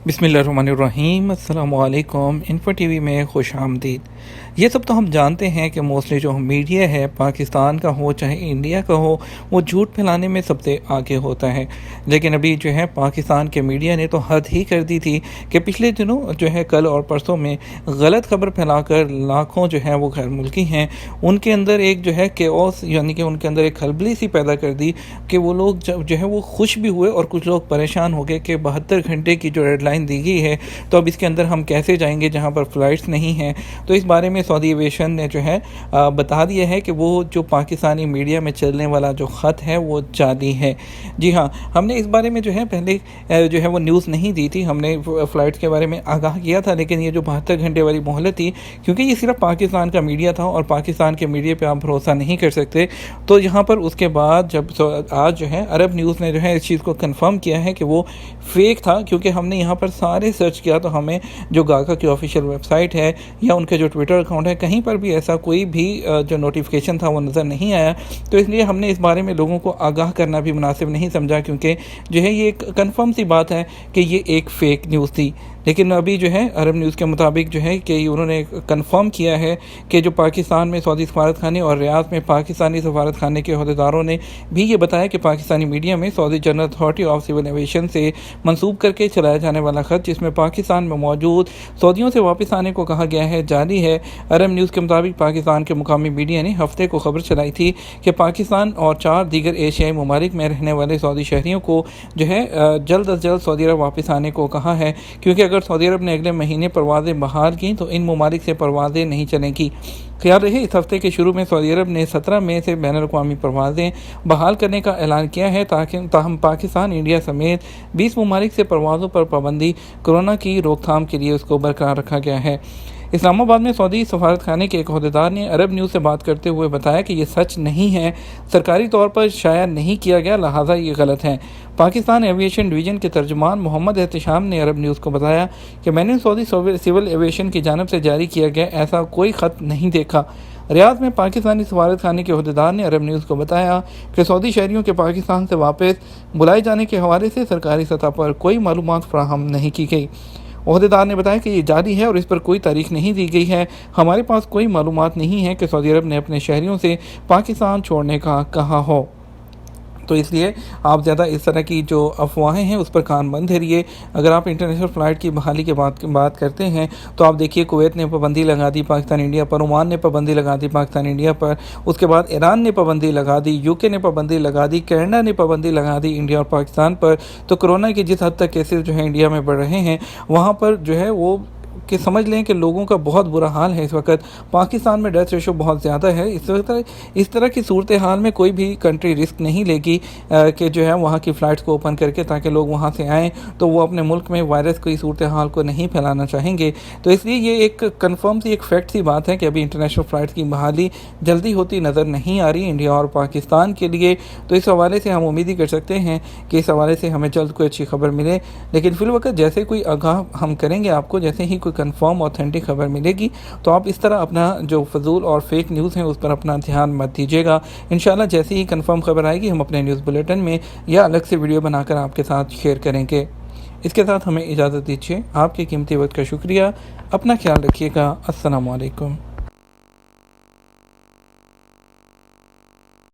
बिस्मिल्लाहिर्रहमानिर्रहीम। अस्सलाम वालेकुम। इन्फो टीवी में खुश आमदीद। ये सब तो हम जानते हैं कि मोस्टली जो मीडिया है, पाकिस्तान का हो चाहे इंडिया का हो, वो झूठ फैलाने में सबसे आगे होता है। लेकिन अभी जो है पाकिस्तान के मीडिया ने तो हद ही कर दी थी कि पिछले दिनों जो है कल और परसों में गलत खबर फैलाकर लाखों जो है वो गैर मुल्की हैं, उनके अंदर एक जो है केओस यानी कि उनके अंदर एक खलबली सी पैदा कर दी कि वो लोग जो है वो खुश भी हुए और कुछ लोग परेशान हो गए कि 72 घंटे की जो डेडलाइन दी गई है तो अब इसके अंदर हम कैसे जाएंगे जहां पर फ़्लाइट्स नहीं हैं। तो इस बारे में सऊदी एविएशन ने जो है बता दिया है कि वो जो पाकिस्तानी मीडिया में चलने वाला जो ख़त है वो जाली है। जी हाँ, हमने इस बारे में जो है पहले जो है वो न्यूज़ नहीं दी थी, हमने फ़्लाइट्स के बारे में आगाह किया था, लेकिन ये जो 72 घंटे वाली मोहलत थी, क्योंकि ये सिर्फ पाकिस्तान का मीडिया था और पाकिस्तान के मीडिया पर आप भरोसा नहीं कर सकते, तो यहाँ पर उसके बाद जब आज जो है अरब न्यूज़ ने जो है इस चीज़ को कंफर्म किया है कि वो फेक था, क्योंकि हमने यहाँ पर सारे सर्च किया तो हमें जो गाका की ऑफिशियल वेबसाइट है या उनके जो ट्विटर अकाउंट है, कहीं पर भी ऐसा कोई भी जो नोटिफिकेशन था वो नज़र नहीं आया। तो इसलिए हमने इस बारे में लोगों को आगाह करना भी मुनासिब नहीं समझा, क्योंकि जो है ये एक कंफर्म सी बात है कि ये एक फ़ेक न्यूज़ थी। लेकिन अभी जो है अरब न्यूज़ के मुताबिक जो है कि उन्होंने कंफर्म किया है कि जो पाकिस्तान में सऊदी सफारत खाने और रियाद में पाकिस्तानी सफारत खाने के अहदेदारों ने भी ये बताया कि पाकिस्तानी मीडिया में Saudi general authority of civil aviation से मंसूब करके चलाया जाने वाला ख़त, जिसमें पाकिस्तान में मौजूद सऊदियों से वापस आने को कहा गया है, जारी है। अरब न्यूज़ के मुताबिक पाकिस्तान के मुकामी मीडिया ने हफ्ते को खबर चलाई थी कि पाकिस्तान और 4 दीगर एशियाई ममालिक में रहने वाले सऊदी शहरियों को जो है जल्द अज जल्द सऊदी अरब वापस आने को कहा है, क्योंकि अगर सऊदी अरब ने अगले महीने परवाज़ें बहाल की तो इन ममालिक से परवाज़ें नहीं चलेंगी। ख्याल रहे इस हफ्ते के शुरू में सऊदी अरब ने 17 मई से बैनुल-अक़वामी परवाज़ें बहाल करने का ऐलान किया है, ताहम पाकिस्तान, इंडिया समेत 20 ममालिक से परवाज़ों पर पाबंदी कोरोना की रोकथाम के लिए उसको बरकरार रखा गया है। इस्लामाबाद में सऊदी सफारत खाने के एक अहदेदार ने अरब न्यूज़ से बात करते हुए बताया कि ये सच नहीं है, सरकारी तौर पर शाया नहीं किया गया, लिहाजा ये गलत है। पाकिस्तान एविएशन डिवीज़न के तर्जुमान मोहम्मद एहतिशाम ने अरब न्यूज़ को बताया कि मैंने सऊदी सिविल एविएशन की जानिब से जारी किया गया ऐसा कोई ख़त नहीं देखा। रियाद में पाकिस्तानी सफारत खाने के अहदेदार ने अरब न्यूज़ को बताया कि सऊदी शहरियों के पाकिस्तान से वापस बुलाए जाने के हवाले से सरकारी सतह पर कोई मालूमात फराहम नहीं की गई। अहदेदार ने बताया कि ये जारी है और इस पर कोई तारीख नहीं दी गई है। हमारे पास कोई मालूमात नहीं है कि सऊदी अरब ने अपने शहरियों से पाकिस्तान छोड़ने का कहा हो। तो इसलिए आप ज़्यादा इस तरह की जो अफवाहें हैं उस पर कान बंद धरिए। अगर आप इंटरनेशनल फ़्लाइट की बहाली के बात करते हैं तो आप देखिए कुवैत ने पाबंदी लगा दी पाकिस्तान इंडिया पर, ओमान ने पाबंदी लगा दी पाकिस्तान इंडिया पर, उसके बाद ईरान ने पाबंदी लगा दी, यूके ने पाबंदी लगा दी, कनाडा ने पाबंदी लगा दी इंडिया और पाकिस्तान पर। तो कोरोना के जिस हद तक केसेस जो है इंडिया में बढ़ रहे हैं, वहाँ पर जो है वो कि समझ लें कि लोगों का बहुत बुरा हाल है। इस वक्त पाकिस्तान में डेथ रेशो बहुत ज़्यादा है। इस तरह की सूरत हाल में कोई भी कंट्री रिस्क नहीं लेगी कि जो है वहाँ की फ़्लाइट्स को ओपन करके ताकि लोग वहाँ से आएँ, तो वो अपने मुल्क में वायरस की सूरत हाल को नहीं फैलाना चाहेंगे। तो इसलिए ये एक कंफर्म सी एक फैक्ट सी बात है कि अभी इंटरनेशनल फ़्लाइट्स की बहाली जल्दी होती नज़र नहीं आ रही इंडिया और पाकिस्तान के लिए। तो इस हवाले से हम उम्मीद ही कर सकते हैं कि इस हवाले से हमें जल्द कोई अच्छी खबर मिले। लेकिन फिलवक्त जैसे कोई आगाह हम करेंगे आपको, जैसे ही कोई कंफर्म ऑथेंटिक खबर मिलेगी तो आप इस तरह अपना जो फजूल और फेक न्यूज़ है उस पर अपना ध्यान मत दीजिएगा। इंशाल्लाह जैसे ही कंफर्म खबर आएगी हम अपने न्यूज़ बुलेटिन में या अलग से वीडियो बनाकर आपके साथ शेयर करेंगे। इसके साथ हमें इजाज़त दीजिए। आपके कीमती वक्त का शुक्रिया। अपना ख्याल रखिएगा। अस्सलामु अलैकुम।